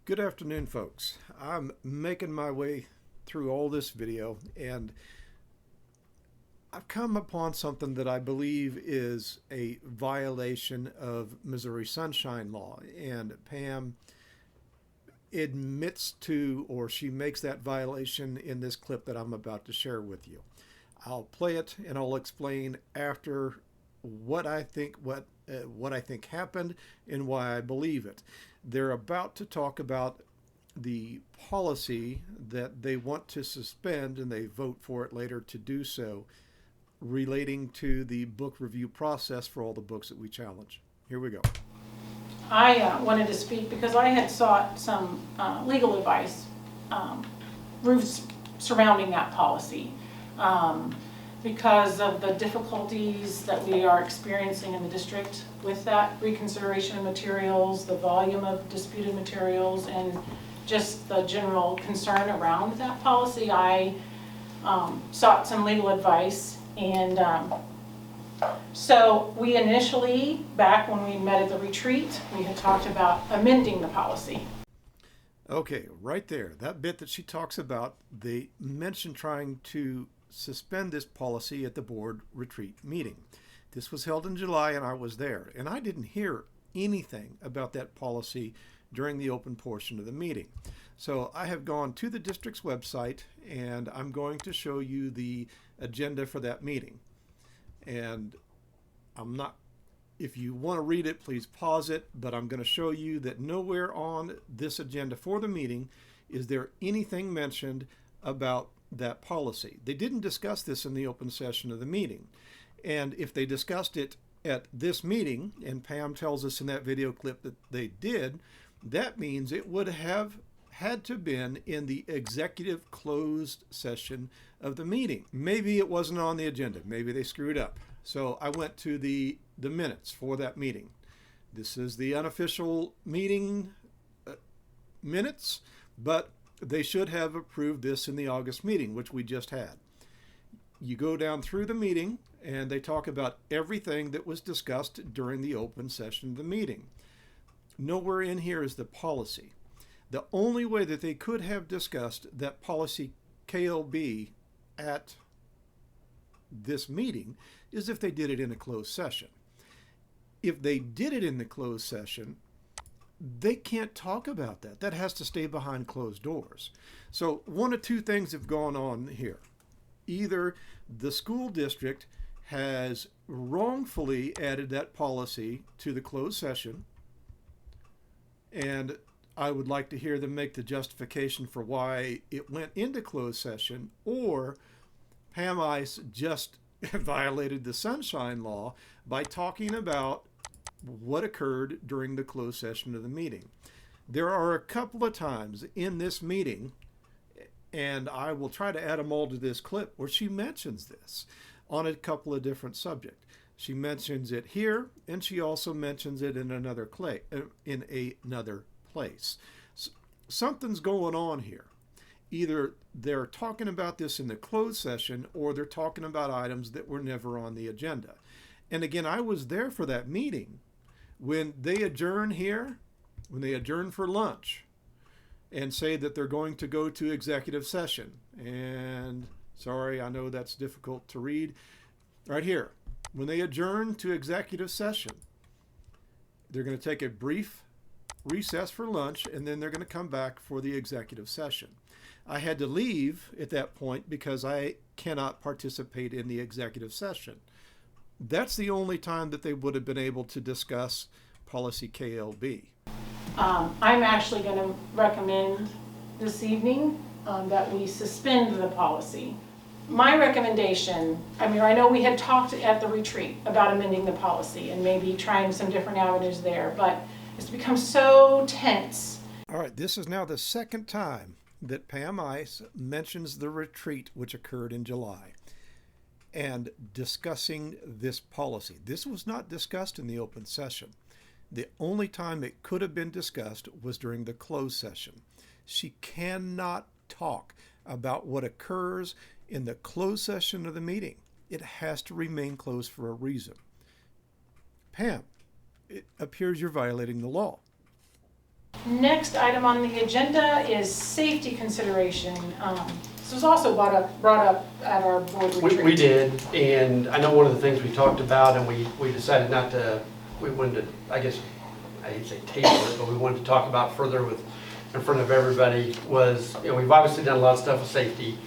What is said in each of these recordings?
Good afternoon, folks. I'm making my way through all this video, and I've come upon something that I believe is a violation of Missouri Sunshine Law. And Pam admits to, or she makes that violation in this clip that I'm about to share with you. I'll play it and I'll explain after what I think happened and why I believe it. They're about to talk about the policy that they want to suspend, and they vote for it later to do so, relating to the book review process for all the books that we challenge. Here we go. I wanted to speak because I had sought some legal advice surrounding that policy because of the difficulties that we are experiencing in the district with that reconsideration of materials, the volume of disputed materials, and just the general concern around that policy. I sought some legal advice, and so we initially, back when we met at the retreat, we had talked about amending the policy. Okay, right there, that bit that she talks about, they mentioned trying to suspend this policy at the board retreat meeting. This was held in July, and I was there, and I didn't hear anything about that policy during the open portion of the meeting. So I have gone to the district's website, and I'm going to show you the agenda for that meeting. And if you want to read it, please pause it, but I'm going to show you that nowhere on this agenda for the meeting is there anything mentioned about that policy. They didn't discuss this in the open session of the meeting. And if they discussed it at this meeting, and Pam tells us in that video clip that they did, that means it would have had to been in the executive closed session of the meeting. Maybe it wasn't on the agenda. Maybe they screwed up. So I went to the minutes for that meeting. This is the unofficial meeting minutes, but they should have approved this in the August meeting, which we just had. You go down through the meeting, and they talk about everything that was discussed during the open session of the meeting. Nowhere in here is the policy. The only way that they could have discussed that policy KLB at this meeting is if they did it in a closed session. If they did it in the closed session, they can't talk about that. That has to stay behind closed doors. So one of two things have gone on here. Either the school district has wrongfully added that policy to the closed session, and I would like to hear them make the justification for why it went into closed session, or Pam Ice just violated the Sunshine Law by talking about what occurred during the closed session of the meeting. There are a couple of times in this meeting, and I will try to add them all to this clip, where she mentions this on a couple of different subjects. She mentions it here, and she also mentions it in another place. Something's going on here. Either they're talking about this in the closed session, or they're talking about items that were never on the agenda. And again, I was there for that meeting. When they adjourn here, when they adjourn for lunch and say that they're going to go to executive session, and sorry, I know that's difficult to read, right here, when they adjourn to executive session, they're going to take a brief recess for lunch, and then they're going to come back for the executive session. I had to leave at that point because I cannot participate in the executive session. That's the only time that they would have been able to discuss policy KLB. I'm actually going to recommend this evening that we suspend the policy. My recommendation, I know we had talked at the retreat about amending the policy and maybe trying some different avenues there, but it's become so tense. All right, this is now the second time that Pam Ice mentions the retreat which occurred in July and discussing this policy. This was not discussed in the open session. The only time it could have been discussed was during the closed session. She cannot talk about what occurs in the closed session of the meeting. It has to remain closed for a reason. Pam, it appears you're violating the law. Next item on the agenda is safety consideration. This was also brought up at our board retreat. We did, and I know one of the things we talked about, and we decided not to, we wanted to, I guess, I hate to say table it, but we wanted to talk about further with, in front of everybody, was, you know, we've obviously done a lot of stuff with safety.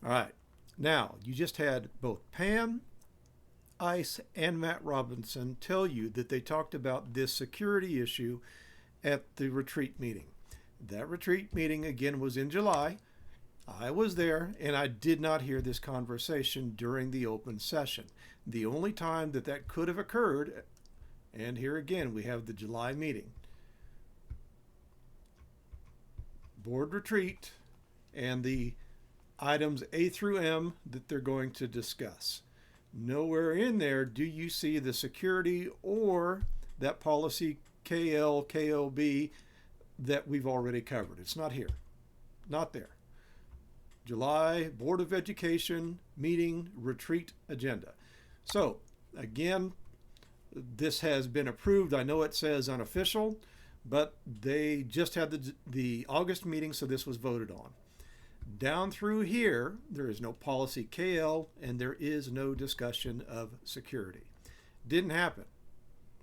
All right. Now, you just had both Pam, Ice, and Matt Robinson tell you that they talked about this security issue at the retreat meeting. That retreat meeting, again, was in July. I was there, and I did not hear this conversation during the open session. The only time that that could have occurred, and here again, we have the July meeting. Board retreat and the items A through M that they're going to discuss. Nowhere in there do you see the security or that policy KLKOB that we've already covered. It's not here. Not there. July Board of Education meeting retreat agenda. So again, this has been approved. I know it says unofficial, but they just had the August meeting, so this was voted on. Down through here, there is no policy KL and there is no discussion of security. Didn't happen.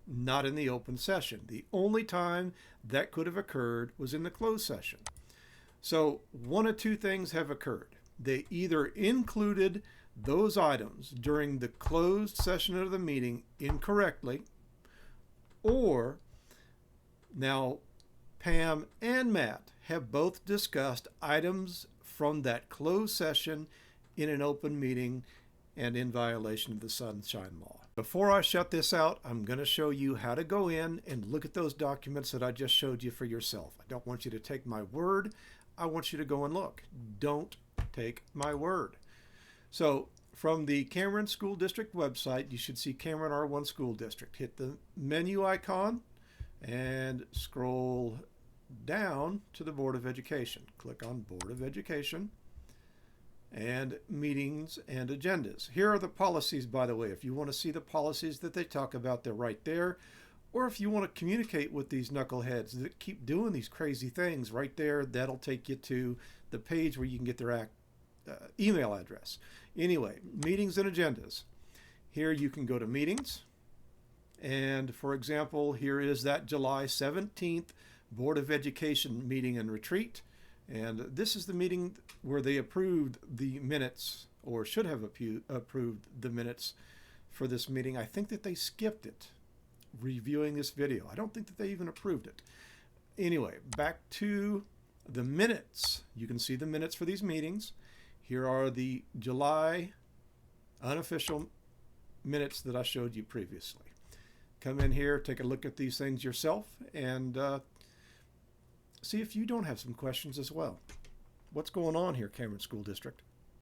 Not in the open session. The only time that could have occurred was in the closed session. So one of two things have occurred. They either included those items during the closed session of the meeting incorrectly, or now Pam and Matt have both discussed items from that closed session in an open meeting and in violation of the Sunshine Law. Before I shut this out, I'm going to show you how to go in and look at those documents that I just showed you for yourself. I don't want you to take my word. I want you to go and look. Don't take my word. So from the Cameron School District website, you should see Cameron R1 School District. Hit the menu icon and scroll down to the Board of Education. Click on Board of Education and meetings and agendas. Here are the policies, by the way. If you want to see the policies that they talk about, they're right there. Or if you want to communicate with these knuckleheads that keep doing these crazy things, right there, that'll take you to the page where you can get their email address. Anyway, meetings and agendas. Here you can go to meetings. And for example, here is that July 17th Board of Education meeting and retreat. And this is the meeting where they approved the minutes, or should have approved the minutes for this meeting. I think that they skipped it reviewing this video. I don't think that they even approved it. Anyway, back to the minutes. You can see the minutes for these meetings. Here are the July unofficial minutes that I showed you previously. Come in here, take a look at these things yourself, and see if you don't have some questions as well. What's going on here, Cameron School District?